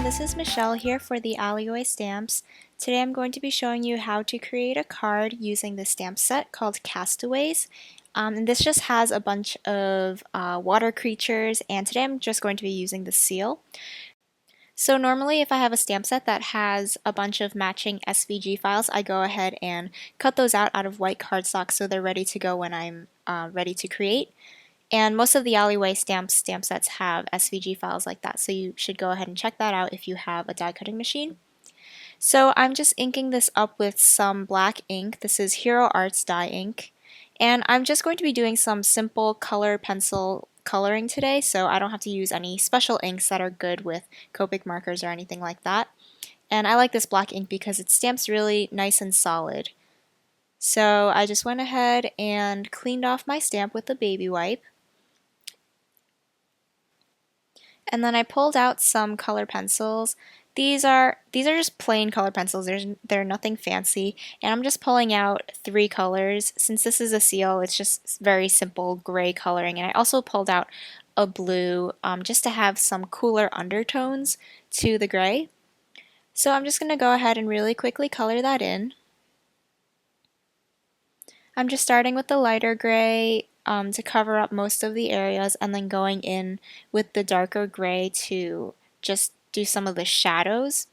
this is Michelle here for the Alleyway Stamps. Today I'm going to be showing you how to create a card using the stamp set called Castaways. And this just has a bunch of water creatures, and today I'm just going to be using the seal. So normally if I have a stamp set that has a bunch of matching SVG files, I go ahead and cut those out of white cardstock so they're ready to go when I'm ready to create. And most of the Alleyway stamp sets have SVG files like that, so you should go ahead and check that out if you have a die cutting machine. So I'm just inking this up with some black ink. This is Hero Arts dye ink. And I'm just going to be doing some simple color pencil coloring today, so I don't have to use any special inks that are good with Copic markers or anything like that. And I like this black ink because it stamps really nice and solid. So I just went ahead and cleaned off my stamp with a baby wipe. And then I pulled out some color pencils. These are just plain color pencils. They're nothing fancy, and I'm just pulling out 3 colors. Since this is a seal, it's just very simple gray coloring. And I also pulled out a blue just to have some cooler undertones to the gray. So I'm just going to go ahead and really quickly color that in. I'm just starting with the lighter gray to cover up most of the areas, and then going in with the darker gray to just do some of the shadows,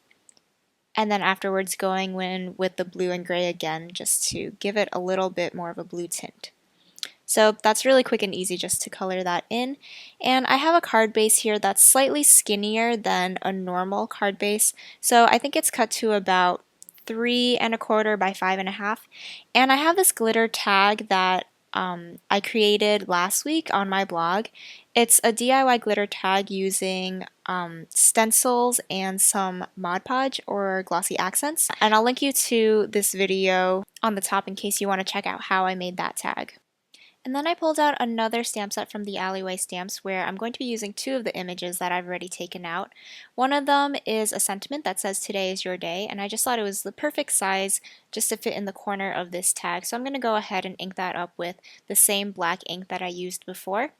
and then afterwards going in with the blue and gray again just to give it a little bit more of a blue tint. So that's really quick and easy just to color that in. And I have a card base here that's slightly skinnier than a normal card base, so I think it's cut to about 3¼ by 5½. And I have this glitter tag that I created last week on my blog. It's a DIY glitter tag using stencils and some Mod Podge or glossy accents. And I'll link you to this video on the top in case you want to check out how I made that tag. And then I pulled out another stamp set from the Alleyway Stamps where I'm going to be using 2 of the images that I've already taken out. One of them is a sentiment that says today is your day, and I just thought it was the perfect size just to fit in the corner of this tag. So I'm going to go ahead and ink that up with the same black ink that I used before.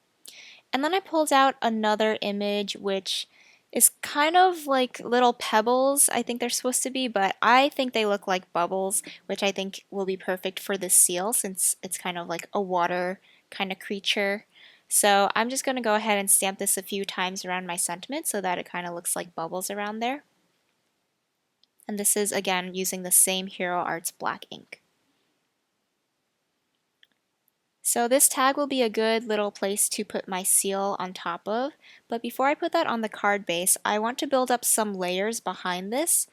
And then I pulled out another image which is kind of like little pebbles, I think they're supposed to be, but I think they look like bubbles, which I think will be perfect for this seal since it's kind of like a water kind of creature. So I'm just going to go ahead and stamp this a few times around my sentiment so that it kind of looks like bubbles around there. And this is again using the same Hero Arts black ink. So this tag will be a good little place to put my seal on top of, but before I put that on the card base, I want to build up some layers behind this.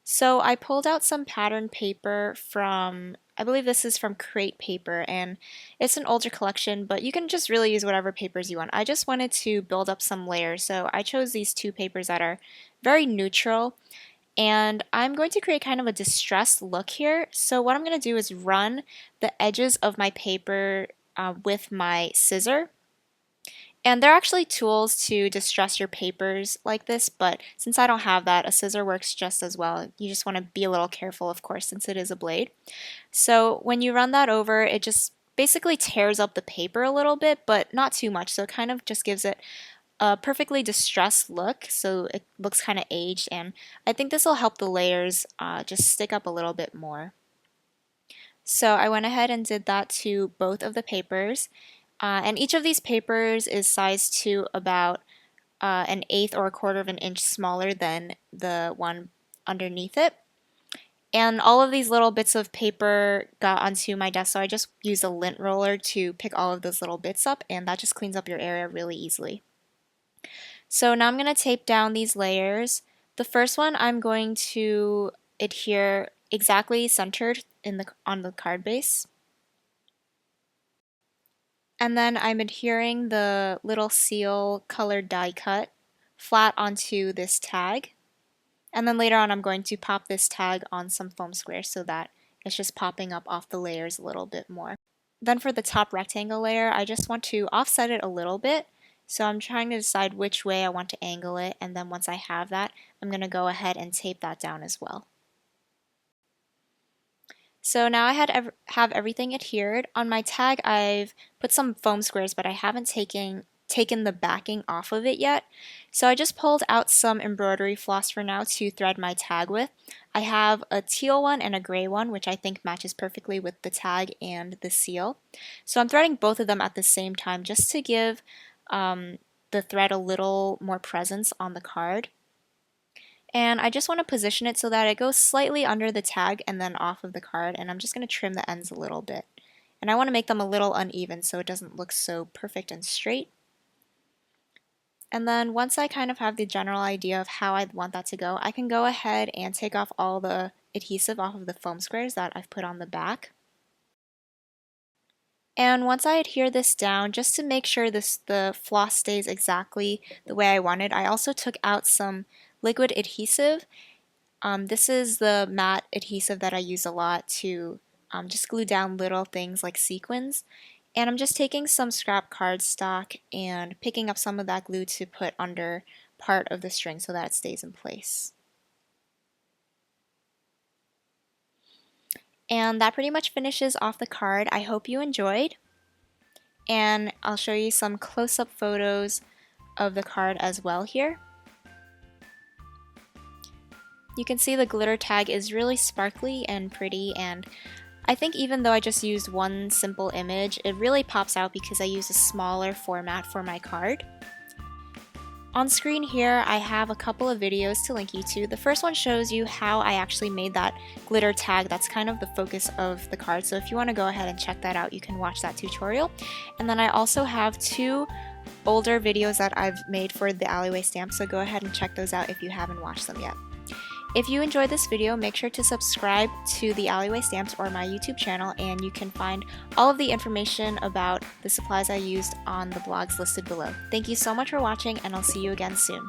So I pulled out some pattern paper from, I believe this is from Crate Paper, and it's an older collection, but you can just really use whatever papers you want. I just wanted to build up some layers, so I chose these 2 papers that are very neutral. And I'm going to create kind of a distressed look here. So what I'm going to do is run the edges of my paper with my scissor. And there are actually tools to distress your papers like this, but since I don't have that, a scissor works just as well. You just want to be a little careful, of course, since it is a blade. So when you run that over, it just basically tears up the paper a little bit, but not too much. So it kind of just gives it a perfectly distressed look, so it looks kind of aged, and I think this will help the layers just stick up a little bit more. So I went ahead and did that to both of the papers, and each of these papers is sized to about 1/8 or 1/4 of an inch smaller than the one underneath it. And all of these little bits of paper got onto my desk, so I just used a lint roller to pick all of those little bits up, and that just cleans up your area really easily. So now I'm going to tape down these layers. The first one I'm going to adhere exactly centered on the card base. And then I'm adhering the little seal colored die cut flat onto this tag. And then later on I'm going to pop this tag on some foam squares so that it's just popping up off the layers a little bit more. Then for the top rectangle layer, I just want to offset it a little bit. So I'm trying to decide which way I want to angle it, and then once I have that, I'm going to go ahead and tape that down as well. So now I have everything adhered. On my tag I've put some foam squares, but I haven't taken taken the backing off of it yet. So I just pulled out some embroidery floss for now to thread my tag with. I have a teal one and a gray one, which I think matches perfectly with the tag and the seal. So I'm threading both of them at the same time just to give the thread a little more presence on the card. And I just want to position it so that it goes slightly under the tag and then off of the card, and I'm just going to trim the ends a little bit. And I want to make them a little uneven so it doesn't look so perfect and straight. And then once I kind of have the general idea of how I want that to go, I can go ahead and take off all the adhesive off of the foam squares that I've put on the back. And once I adhere this down, just to make sure the floss stays exactly the way I wanted, I also took out some liquid adhesive. This is the matte adhesive that I use a lot to just glue down little things like sequins. And I'm just taking some scrap cardstock and picking up some of that glue to put under part of the string so that it stays in place. And that pretty much finishes off the card. I hope you enjoyed. And I'll show you some close-up photos of the card as well here. You can see the glitter tag is really sparkly and pretty, and I think even though I just used one simple image, it really pops out because I use a smaller format for my card. On screen here, I have a couple of videos to link you to. The first one shows you how I actually made that glitter tag. That's kind of the focus of the card, so if you want to go ahead and check that out, you can watch that tutorial. And then I also have 2 older videos that I've made for the Alleyway stamp, so go ahead and check those out if you haven't watched them yet. If you enjoyed this video, make sure to subscribe to the Alleyway Stamps or my YouTube channel, and you can find all of the information about the supplies I used on the blogs listed below. Thank you so much for watching, and I'll see you again soon.